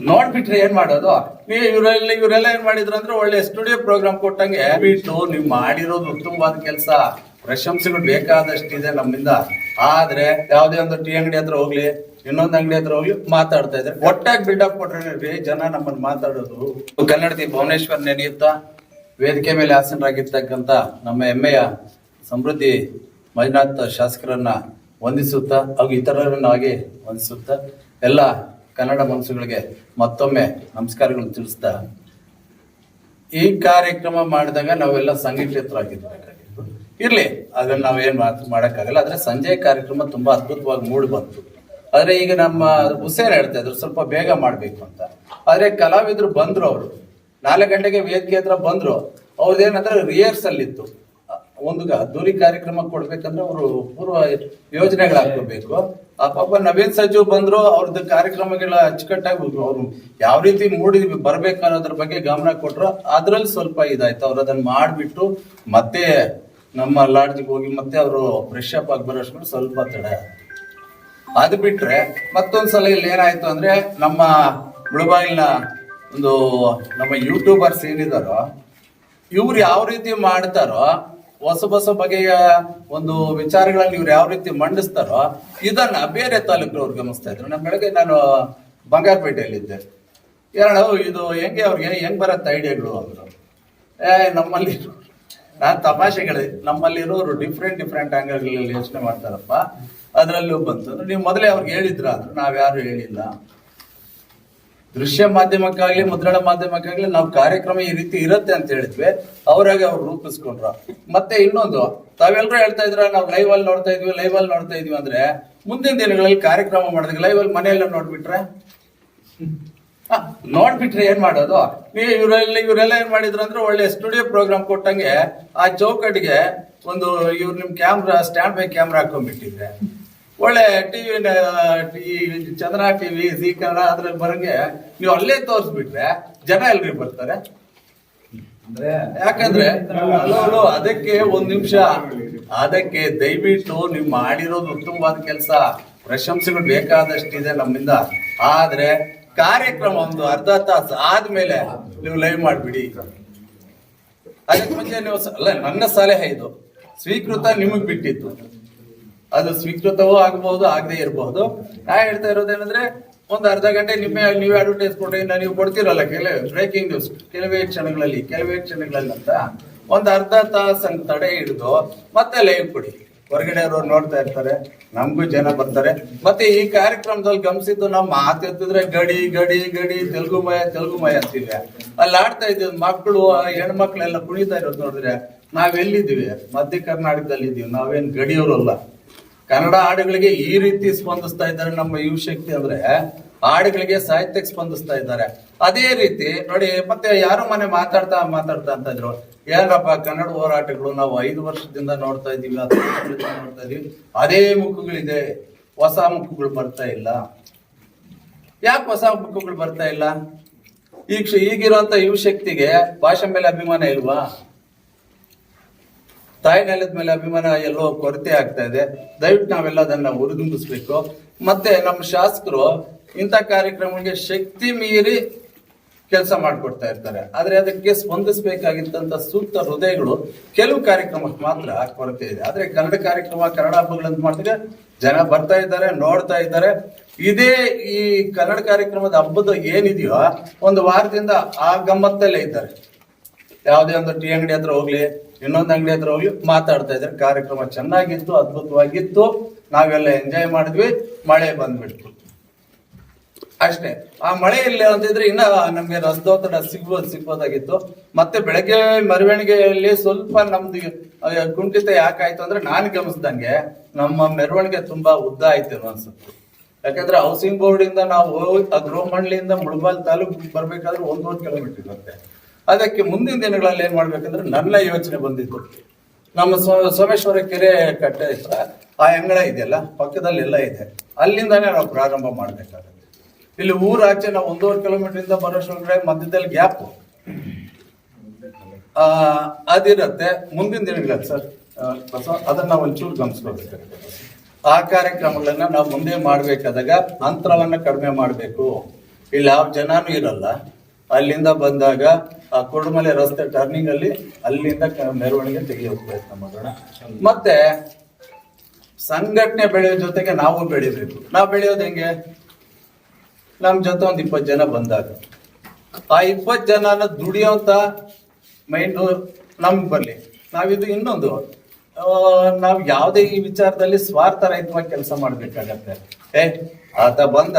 ನೋಡ್ಬಿಟ್ರೆ ಏನ್ ಮಾಡೋದು? ನೀವು ಇವರೆಲ್ಲ ಏನ್ ಮಾಡಿದ್ರು ಅಂದ್ರೆ ಒಳ್ಳೆ ಸ್ಟುಡಿಯೋ ಪ್ರೋಗ್ರಾಮ್ ಕೊಟ್ಟಂಗೆ ಬಿಟ್ಟು ನೀವು ಮಾಡಿರೋದು ಉತ್ತಮವಾದ ಕೆಲಸ, ಪ್ರಶಂಸೆಗಳು ಬೇಕಾದಷ್ಟಿದೆ ನಮ್ಮಿಂದ. ಆದ್ರೆ ಯಾವ್ದೇ ಒಂದು ಟೀ ಅಂಗಡಿ ಹತ್ರ ಹೋಗ್ಲಿ, ಇನ್ನೊಂದು ಅಂಗಡಿ ಹತ್ರ ಹೋಗ್ಲಿ ಮಾತಾಡ್ತಾ ಇದ್ರೆ ಒಟ್ಟಾಗಿ ಬಿಲ್ಡಪ್ ಕೊಟ್ರೆ ಜನ ನಮ್ಮನ್ನ ಮಾತಾಡೋದು. ಕನ್ನಡತಿ ಭುವನೇಶ್ವರ್ ನೆನೆಯುತ್ತಾ ವೇದಿಕೆ ಮೇಲೆ ಆಸನರಾಗಿರ್ತಕ್ಕಂಥ ನಮ್ಮ ಹೆಮ್ಮೆಯ ಸಮೃದ್ಧಿ ಮಂಜುನಾಥ್ ಶಾಸಕರನ್ನ ವಂದಿಸುತ್ತಾ ಹಾಗೂ ಇತರರನ್ನಾಗಿ ವಂದಿಸುತ್ತಾ ಎಲ್ಲ ಕನ್ನಡ ಮನಸ್ಸುಗಳಿಗೆ ಮತ್ತೊಮ್ಮೆ ನಮಸ್ಕಾರಗಳನ್ನು ತಿಳಿಸ್ತಾ, ಈ ಕಾರ್ಯಕ್ರಮ ಮಾಡಿದಾಗ ನಾವೆಲ್ಲ ಸಂಘಟಿತರಾಗಿರ್ಬೇಕಾಗಿತ್ತು. ಇರ್ಲಿ, ಅದನ್ನ ನಾವೇನ್ ಮಾಡಕ್ಕಾಗಲ್ಲ. ಆದ್ರೆ ಸಂಜೆ ಕಾರ್ಯಕ್ರಮ ತುಂಬಾ ಅದ್ಭುತವಾಗಿ ಮೂಡಿ ಬಂತು. ಆದ್ರೆ ಈಗ ನಮ್ಮ ಹುಸೇನ್ ಹೇಳ್ತಾ ಇದ್ರು ಸ್ವಲ್ಪ ಬೇಗ ಮಾಡ್ಬೇಕು ಅಂತ. ಆದ್ರೆ ಕಲಾವಿದ್ರು ಬಂದ್ರು, ಅವರು 4 ಗಂಟೆಗೆ ವೇದಿಕೆ ಹತ್ರ ಬಂದ್ರು. ಅವ್ರದ್ದೇನಂದ್ರೆ ರಿಹರ್ಸಲ್ ಇತ್ತು. ಒಂದು ಅದ್ದೂರಿ ಕಾರ್ಯಕ್ರಮ ಕೊಡ್ಬೇಕಂದ್ರೆ ಅವರು ಪೂರ್ವ ಯೋಜನೆಗಳು ಹಾಕೋಬೇಕು. ಆ ಪಾಪ ನವೀನ್ ಸಜ್ಜು ಬಂದ್ರು, ಅವ್ರದ್ದು ಕಾರ್ಯಕ್ರಮಗಳ ಅಚ್ಚುಕಟ್ಟಾಗಿ ಅವ್ರು ಯಾವ ರೀತಿ ಮೂಡಿ ಬರ್ಬೇಕು ಅನ್ನೋದ್ರ ಬಗ್ಗೆ ಗಮನ ಕೊಟ್ರು. ಅದ್ರಲ್ಲಿ ಸ್ವಲ್ಪ ಇದಾಯ್ತು. ಅವ್ರು ಅದನ್ನ ಮಾಡ್ಬಿಟ್ಟು ಮತ್ತೆ ನಮ್ಮ ಲಾಡ್ಜಿಗೆ ಹೋಗಿ ಮತ್ತೆ ಅವರು ಫ್ರೆಶ್ ಅಪ್ ಆಗಿ ಬರೋಷ್ಟು ಸ್ವಲ್ಪ ತಡೆ. ಅದು ಬಿಟ್ರೆ ಮತ್ತೊಂದ್ಸಲ ಇಲ್ಲಿ ಏನಾಯ್ತು ಅಂದ್ರೆ, ನಮ್ಮ ಮುಳಬಾಗಿಲಿನ ಒಂದು ನಮ್ಮ ಯೂಟ್ಯೂಬರ್ಸ್ ಏನಿದಾರೋ ಇವ್ರು ಯಾವ ರೀತಿ ಮಾಡ್ತಾರೋ, ಹೊಸ ಬಗೆಯ ಒಂದು ವಿಚಾರಗಳಲ್ಲಿ ಇವ್ರು ಯಾವ ರೀತಿ ಮಂಡಿಸ್ತಾರೋ ಇದನ್ನ ಬೇರೆ ತಾಲೂಕಿನವ್ರು ಗಮನಿಸ್ತಾ ಇದ್ರು. ನಮ್ಮ ಬೆಳಗ್ಗೆ ನಾನು ಬಂಗಾರಪೇಟೆಯಲ್ಲಿದ್ದೆ. ಇದು ಅವ್ರಿಗೆ ಹೆಂಗ್ ಬರತ್ತೆ ಐಡಿಯಾಗಳು ಅಂದ್ರು. ನಮ್ಮಲ್ಲಿ ನಾನು ತಮಾಷೆಗಳೇ, ನಮ್ಮಲ್ಲಿರೋರು ಡಿಫ್ರೆಂಟ್ ಆಂಗಲ್ಗಳಲ್ಲಿ ಯೋಚನೆ ಮಾಡ್ತಾರಪ್ಪ, ಅದ್ರಲ್ಲೂ ಬಂತು. ನೀವು ಮೊದಲೇ ಅವ್ರಿಗೆ ಹೇಳಿದ್ರ ಅಂದ್ರು. ನಾವ್ಯಾರು ಹೇಳಿಲ್ಲ. ದೃಶ್ಯ ಮಾಧ್ಯಮಕ್ಕಾಗ್ಲಿ ಮುದ್ರಣ ಮಾಧ್ಯಮಕ್ಕಾಗ್ಲಿ ನಾವು ಕಾರ್ಯಕ್ರಮ ಈ ರೀತಿ ಇರುತ್ತೆ ಅಂತ ಹೇಳಿದ್ವಿ. ಅವ್ರಾಗ ಅವ್ರು ರೂಪಿಸ್ಕೊಂಡ್ರು. ಮತ್ತೆ ಇನ್ನೊಂದು, ತಾವೆಲ್ಲರೂ ಹೇಳ್ತಾ ಇದ್ರ ನಾವು ಲೈವ್ ಅಲ್ಲಿ ನೋಡ್ತಾ ಇದೀವಿ ಅಂದ್ರೆ, ಮುಂದಿನ ದಿನಗಳಲ್ಲಿ ಕಾರ್ಯಕ್ರಮ ಮಾಡಿದಾಗ ಲೈವ್ ಅಲ್ಲಿ ಮನೆಯಲ್ಲ ನೋಡ್ಬಿಟ್ರೆ ಏನ್ ಮಾಡೋದು? ನೀವು ಇವರೆಲ್ಲ ಏನ್ ಮಾಡಿದ್ರು ಅಂದ್ರೆ ಒಳ್ಳೆ ಸ್ಟುಡಿಯೋ ಪ್ರೋಗ್ರಾಮ್ ಕೊಟ್ಟಂಗೆ ಆ ಚೌಕಟ್ಟಿಗೆ ಒಂದು ಇವ್ರು ನಿಮ್ ಕ್ಯಾಮ್ರಾ ಸ್ಟ್ಯಾಂಡ್ ಬೈ ಕ್ಯಾಮ್ರಾ ಹಾಕೊಂಡ್ಬಿಟ್ಟಿದ್ರೆ, ಒಳ್ಳೆ TV Chandra TV, G Kannada ಅದ್ರಲ್ಲಿ ಬರಂಗೆ ನೀವು ಅಲ್ಲೇ ತೋರಿಸ್ಬಿಟ್ರೆ ಜನ ಎಲ್ರಿ ಬರ್ತಾರೆ. ಯಾಕಂದ್ರೆ ಅದಕ್ಕೆ ಒಂದ್ ನಿಮಿಷ, ಅದಕ್ಕೆ ದಯವಿಟ್ಟು ನೀವು ಮಾಡಿರೋದು ಉತ್ತಮವಾದ ಕೆಲಸ, ಪ್ರಶಂಸೆಗಳು ಬೇಕಾದಷ್ಟಿದೆ ನಮ್ಮಿಂದ. ಆದ್ರೆ ಕಾರ್ಯಕ್ರಮ ಒಂದು ಅರ್ಧ ತಾಸು ಆದ್ಮೇಲೆ ನೀವು ಲೈವ್ ಮಾಡ್ಬಿಡಿ. ಅದಕ್ಕೆ ಮುಂಚೆ ನೀವು ನನ್ನ ಸಲಹೆ ಇದು, ಸ್ವೀಕೃತ ನಿಮಗ್ ಬಿಟ್ಟಿತ್ತು. ಅದು ಸ್ವೀಕೃತವೂ ಆಗಬಹುದು, ಆಗದೆ ಇರಬಹುದು. ನಾ ಹೇಳ್ತಾ ಇರೋದೇನಂದ್ರೆ, ಒಂದು ಅರ್ಧ ಗಂಟೆ ನೀವೇ ಅಡ್ವರ್ಟೈಸ್ ಕೊಟ್ರೆ ನೀವು ಕೊಡ್ತಿರಲ್ಲ ಬ್ರೇಕಿಂಗ್ ನ್ಯೂಸ್ ಕೆಲವೇ ಕ್ಷಣಗಳಲ್ಲಿ ಅಂತ, ಒಂದು ಅರ್ಧ ತಾಸು ತಡೆ ಹಿಡಿದು ಮತ್ತೆ ಲೈವ್ ಕೊಡಿ. ಹೊರಗಡೆ ಅವರು ನೋಡ್ತಾ ಇರ್ತಾರೆ, ನಮಗೂ ಜನ ಬರ್ತಾರೆ. ಮತ್ತೆ ಈ ಕಾರ್ಯಕ್ರಮದಲ್ಲಿ ಗಮನಿಸಿದ್ದು, ನಾವು ಮಾತೆತ್ತಿದ್ರೆ ಗಡಿ ಗಡಿ ಗಡಿ ತೆಲುಗುಮಯ ಅಂತೀವಿ. ಅಲ್ಲಿ ಆಡ್ತಾ ಇದ್ದೀವಿ ಮಕ್ಕಳು, ಹೆಣ್ಮಕ್ಳೆಲ್ಲ ಕುಣಿತಾ ಇರೋದು ನೋಡಿದ್ರೆ ನಾವೆಲ್ಲಿದ್ದೀವಿ? ಮಧ್ಯ ಕರ್ನಾಟಕದಲ್ಲಿ ಇದ್ದೀವಿ. ನಾವೇನ್ ಗಡಿಯವರಲ್ಲ. ಕನ್ನಡ ಹಾಡುಗಳಿಗೆ ಈ ರೀತಿ ಸ್ಪಂದಿಸ್ತಾ ಇದ್ದಾರೆ ನಮ್ಮ ಯುವ ಶಕ್ತಿ ಅಂದ್ರೆ, ಹಾಡುಗಳಿಗೆ ಸಾಹಿತ್ಯಕ್ಕೆ ಸ್ಪಂದಿಸ್ತಾ ಇದ್ದಾರೆ. ಅದೇ ರೀತಿ ನೋಡಿ, ಮತ್ತೆ ಯಾರು ಮನೆ ಮಾತಾಡ್ತಾ ಅಂತ ಇದ್ರು, ಏನಪ್ಪ ಕನ್ನಡ ಹೋರಾಟಗಳು ನಾವು 5 ವರ್ಷದಿಂದ ನೋಡ್ತಾ ಇದೀವಿ, 10 ವರ್ಷದಿಂದ ನೋಡ್ತಾ ಇದೀವಿ, ಅದೇ ಮುಖಗಳಿದೆ, ಹೊಸ ಮುಖಗಳು ಬರ್ತಾ ಇಲ್ಲ. ಯಾಕೆ ಹೊಸ ಮುಖಗಳು ಬರ್ತಾ ಇಲ್ಲ? ಈಗಿರುವಂತ ಯುವ ಶಕ್ತಿಗೆ ಭಾಷೆ ಮೇಲೆ ಅಭಿಮಾನ ಇಲ್ವಾ? ತಾಯಿ ನೆಲದ ಮೇಲೆ ಅಭಿಮಾನ ಎಲ್ಲೋ ಕೊರತೆ ಆಗ್ತಾ ಇದೆ. ದಯವಿಟ್ಟು ನಾವೆಲ್ಲ ಅದನ್ನ ಹುರಿದುಂಬಿಸ್ಬೇಕು. ಮತ್ತೆ ನಮ್ಮ ಶಾಸಕರು ಇಂಥ ಕಾರ್ಯಕ್ರಮಗಳಿಗೆ ಶಕ್ತಿ ಮೀರಿ ಕೆಲಸ ಮಾಡ್ಕೊಡ್ತಾ ಇರ್ತಾರೆ. ಆದ್ರೆ ಅದಕ್ಕೆ ಸ್ಪಂದಿಸಬೇಕಾಗಿದ್ದಂತ ಸೂಕ್ತ ಹೃದಯಗಳು ಕೆಲವು ಕಾರ್ಯಕ್ರಮಕ್ಕೆ ಮಾತ್ರ ಕೊರತೆ ಇದೆ. ಆದ್ರೆ ಕನ್ನಡ ಕಾರ್ಯಕ್ರಮ, ಕನ್ನಡ ಹಬ್ಬಗಳಂತ ಮಾಡಿದ್ರೆ ಜನ ಬರ್ತಾ ಇದ್ದಾರೆ, ನೋಡ್ತಾ ಇದ್ದಾರೆ. ಇದೇ ಈ ಕನ್ನಡ ಕಾರ್ಯಕ್ರಮದ ಹಬ್ಬದ ಏನಿದೆಯೋ ಒಂದು ವಾರದಿಂದ ಆ ಗಮ್ಮತ್ತಲ್ಲೇ ಇದ್ದಾರೆ. ಯಾವುದೇ ಒಂದು ಟೀ ಅಂಗಡಿ ಹತ್ರ ಹೋಗ್ಲಿ, ಇನ್ನೊಂದು ಅಂಗಡಿ ಹತ್ರ ಹೋಗಿ ಮಾತಾಡ್ತಾ ಇದ್ರೆ ಕಾರ್ಯಕ್ರಮ ಚೆನ್ನಾಗಿತ್ತು, ಅದ್ಭುತವಾಗಿತ್ತು, ನಾವೆಲ್ಲ ಎಂಜಾಯ್ ಮಾಡಿದ್ವಿ. ಮಳೆ ಬಂದ್ಬಿಡ್ತು ಅಷ್ಟೇ. ಆ ಮಳೆ ಇಲ್ಲ ಅಂತಿದ್ರೆ ಇನ್ನ ನಮ್ಗೆ ರಸದೋತಡ ಸಿಗ್ಬೋದಾಗಿತ್ತು. ಮತ್ತೆ ಬೆಳಗ್ಗೆ ಮೆರವಣಿಗೆಯಲ್ಲಿ ಸ್ವಲ್ಪ ನಮ್ದು ಕುಂಠಿತ ಯಾಕಾಯ್ತು ಅಂದ್ರೆ, ನಾನು ಗಮನಿಸ್ದಂಗೆ ನಮ್ಮ ಮೆರವಣಿಗೆ ತುಂಬಾ ಉದ್ದ ಆಯ್ತು ಅನ್ಸುತ್ತೆ. ಯಾಕಂದ್ರೆ ಹೌಸಿಂಗ್ ಬೋರ್ಡ್ ಇಂದ ನಾವು ಗೃಹಮಂಡಲಿಯಿಂದ ಮುಳಬಾಲ್ ತಾಲೂಕು ಬರ್ಬೇಕಾದ್ರೆ 1.5 ಕಿಲೋಮೀಟರ್ ಇರುತ್ತೆ. ಅದಕ್ಕೆ ಮುಂದಿನ ದಿನಗಳಲ್ಲಿ ಏನ್ ಮಾಡ್ಬೇಕಂದ್ರೆ ನನ್ನ ಯೋಚನೆ ಬಂದಿತ್ತು, ನಮ್ಮ ಸೋಮೇಶ್ವರ ಕೆರೆ ಕಟ್ಟೆ ಹತ್ರ ಆ ಅಂಗಳ ಇದೆಯಲ್ಲ, ಪಕ್ಕದಲ್ಲಿ ಎಲ್ಲ ಇದೆ, ಅಲ್ಲಿಂದಾನೇ ನಾವು ಪ್ರಾರಂಭ ಮಾಡ್ಬೇಕಾಗುತ್ತೆ. ಇಲ್ಲಿ ಊರಾಚೆ ನಾವು 1.5 ಕಿಲೋಮೀಟರ್ ಇಂದ ಬರೋಷ್ಟ್ರೆ ಮಧ್ಯದಲ್ಲಿ ಗ್ಯಾಪ್ ಅದಿರತ್ತೆ. ಮುಂದಿನ ದಿನಗಳಲ್ಲಿ ಸರ್ ಅದನ್ನ ಒಂಚೂರು ಗಮನಿಸ್ಕೊಳ್ಬೇಕು. ಆ ಕಾರ್ಯಕ್ರಮಗಳನ್ನ ನಾವು ಮುಂದೆ ಮಾಡ್ಬೇಕಾದಾಗ ಅಂತರವನ್ನ ಕಡಿಮೆ ಮಾಡ್ಬೇಕು. ಇಲ್ಲಿ ಯಾವ ಜನನೂ ಇರಲ್ಲ. ಅಲ್ಲಿಂದ ಬಂದಾಗ ಆ ಕುರುಡುಮಲೆ ರಸ್ತೆ ಟರ್ನಿಂಗ್ ಅಲ್ಲಿ ಅಲ್ಲಿಂದ ಮೆರವಣಿಗೆ ತೆಗೆಯೋಕೆ ಪ್ರಯತ್ನ ಮಾಡೋಣ. ಮತ್ತೆ ಸಂಘಟನೆ ಬೆಳೆಯೋ ಜೊತೆಗೆ ನಾವು ಬೆಳಿಬೇಕು. ನಾವು ಬೆಳೆಯೋದು ಹೆಂಗೆ? ನಮ್ ಜೊತೆ ಒಂದ್ 20 ಜನ ಬಂದಾಗ ಆ 20 ಜನನ ದುಡಿಯೋಂತ ಮೈಂಡು ನಮ್ಗೆ ಬರ್ಲಿ. ನಾವಿದು ಇನ್ನೊಂದು ನಾವು ಯಾವುದೇ ಈ ವಿಚಾರದಲ್ಲಿ ಸ್ವಾರ್ಥ ರಹಿತವಾಗಿ ಕೆಲಸ ಮಾಡ್ಬೇಕಾಗತ್ತೆ. ಆತ ಬಂದ,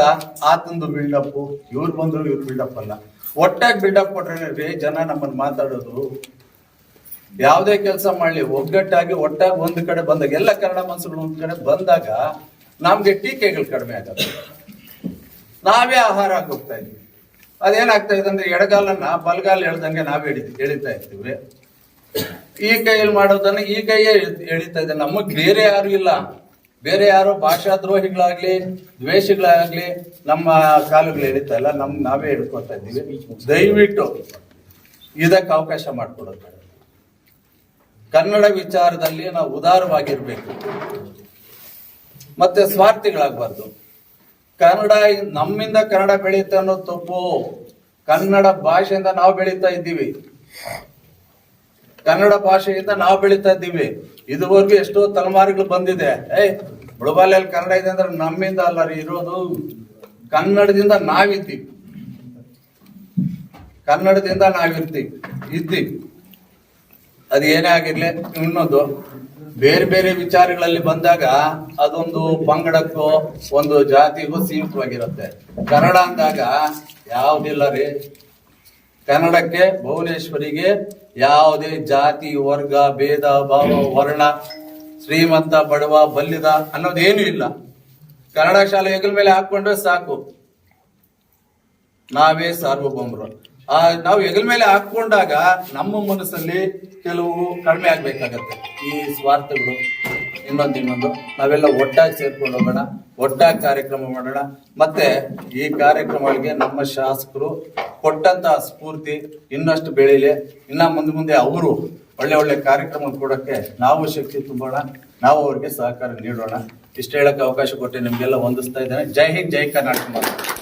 ಆತಂದು ಬಿಲ್ಡಪ್, ಇವ್ರು ಬಂದ್ರು ಇವ್ರು ಬಿಲ್ಡಪ್ ಅಲ್ಲ. ಒಟ್ಟಾಗಿ ಬಿಲ್ಡಪ್ ಕೊಟ್ರೆ ಜನ ನಮ್ಮನ್ನು ಮಾತಾಡೋದು. ಯಾವುದೇ ಕೆಲಸ ಮಾಡ್ಲಿ ಒಗ್ಗಟ್ಟಾಗಿ ಒಟ್ಟಾಗಿ ಒಂದ್ ಕಡೆ ಬಂದಾಗ, ಎಲ್ಲ ಕನ್ನಡ ಮನಸ್ಸುಗಳು ಒಂದ್ ಕಡೆ ಬಂದಾಗ ನಮ್ಗೆ ಟೀಕೆಗಳು ಕಡಿಮೆ ಆಗತ್ತೆ. ನಾವೇ ಆಹಾರ ಹೋಗ್ತಾ ಇದ್ವಿ. ಅದೇನಾಗ್ತಾ ಇದೆ ಅಂದ್ರೆ ಎಡಗಾಲನ್ನ ಬಲಗಾಲ ಎಳ್ದಂಗೆ ನಾವೇ ಎಳಿತಾ ಇರ್ತೀವಿ. ಈ ಕೈಯಲ್ಲಿ ಮಾಡೋದನ್ನ ಈ ಕೈಯೇ ಎಳಿತಾ ಇದೆ. ನಮಗ್ ಬೇರೆ ಯಾರು ಇಲ್ಲ. ಬೇರೆ ಯಾರೋ ಭಾಷಾ ದ್ರೋಹಿಗಳಾಗ್ಲಿ ದ್ವೇಷಗಳಾಗ್ಲಿ ನಮ್ಮ ಕಾಲುಗಳು ಎಳಿತಾ ಇಲ್ಲ. ನಾವೇ ಹಿಡ್ಕೊತಾ ಇದ್ದೀವಿ. ದಯವಿಟ್ಟು ಇದಕ್ಕೆ ಅವಕಾಶ ಮಾಡಿಕೊಡೋದು. ಕನ್ನಡ ವಿಚಾರದಲ್ಲಿ ನಾವು ಉದಾರವಾಗಿರ್ಬೇಕು, ಮತ್ತೆ ಸ್ವಾರ್ಥಿಗಳಾಗಬಾರ್ದು. ಕನ್ನಡ ನಮ್ಮಿಂದ ಕನ್ನಡ ಬೆಳೀತಾ ಅನ್ನೋದು ತಪ್ಪು. ಕನ್ನಡ ಭಾಷೆಯಿಂದ ನಾವು ಬೆಳೀತಾ ಇದ್ದೀವಿ. ಕನ್ನಡ ಭಾಷೆಯಿಂದ ನಾವು ಬೆಳೀತಾ ಇದ್ದೀವಿ. ಇದುವರೆಗೂ ಎಷ್ಟೋ ತಲೆಮಾರುಗಳು ಬಂದಿದೆ. ಮುಳಬಾಲೆಯಲ್ಲಿ ಕನ್ನಡ ಇದೆ ಅಂದ್ರೆ ನಮ್ಮಿಂದ ಅಲ್ಲ ರೀ ಇರೋದು, ಕನ್ನಡದಿಂದ ನಾವಿದ್ದೀವಿ. ಕನ್ನಡದಿಂದ ಇದ್ದೀವಿ. ಅದು ಏನೇ ಆಗಿರ್ಲಿ. ಇನ್ನೊಂದು ಬೇರೆ ಬೇರೆ ವಿಚಾರಗಳಲ್ಲಿ ಬಂದಾಗ ಅದೊಂದು ಪಂಗಡಕ್ಕೋ ಒಂದು ಜಾತಿಗೂ ಸೀಮಿತವಾಗಿರುತ್ತೆ. ಕನ್ನಡ ಅಂದಾಗ ಯಾವುದಿಲ್ಲ ರೀ. ಕನ್ನಡಕ್ಕೆ ಭುವನೇಶ್ವರಿಗೆ ಯಾವುದೇ ಜಾತಿ ವರ್ಗ ಭೇದ ಭಾವ ವರ್ಣ ಶ್ರೀಮಂತ ಬಡವ ಬಲ್ಲಿದ ಅನ್ನೋದೇನು ಇಲ್ಲ. ಕನ್ನಡ ಶಾಲೆ ಹೆಗಲ ಮೇಲೆ ಹಾಕೊಂಡ್ರೆ ಸಾಕು, ನಾವೇ ಸಾರ್ವಭೌಮರು. ನಾವು ಹೆಗಲ ಮೇಲೆ ಹಾಕೊಂಡಾಗ ನಮ್ಮ ಮನಸ್ಸಲ್ಲಿ ಕೆಲವು ಕಡಿಮೆ ಆಗ್ಬೇಕಾಗತ್ತೆ ಈ ಸ್ವಾರ್ಥಗಳು. ಇನ್ನೊಂದು ನಾವೆಲ್ಲ ಒಟ್ಟಾಗಿ ಸೇರ್ಕೊಂಡು ಹೋಗೋಣ, ಒಟ್ಟಾಗಿ ಕಾರ್ಯಕ್ರಮ ಮಾಡೋಣ. ಮತ್ತೆ ಈ ಕಾರ್ಯಕ್ರಮಗಳಿಗೆ ನಮ್ಮ ಶಾಸಕರು ಕೊಟ್ಟಂತಹ ಸ್ಫೂರ್ತಿ ಇನ್ನಷ್ಟು ಬೆಳೀಲಿ. ಇನ್ನ ಮುಂದೆ ಅವರು ಒಳ್ಳೆ ಕಾರ್ಯಕ್ರಮ ಕೊಡೋಕ್ಕೆ ನಾವು ಶಕ್ತಿ ತುಂಬೋಣ, ನಾವು ಅವ್ರಿಗೆ ಸಹಕಾರ ನೀಡೋಣ. ಇಷ್ಟ ಹೇಳಕ್ಕೆ ಅವಕಾಶ ಕೊಟ್ಟು ನಿಮ್ಗೆಲ್ಲ ವಂದಿಸ್ತಾ ಇದ್ದೇನೆ. ಜೈ ಹಿಂದ್, ಜೈ ಕರ್ನಾಟಕ.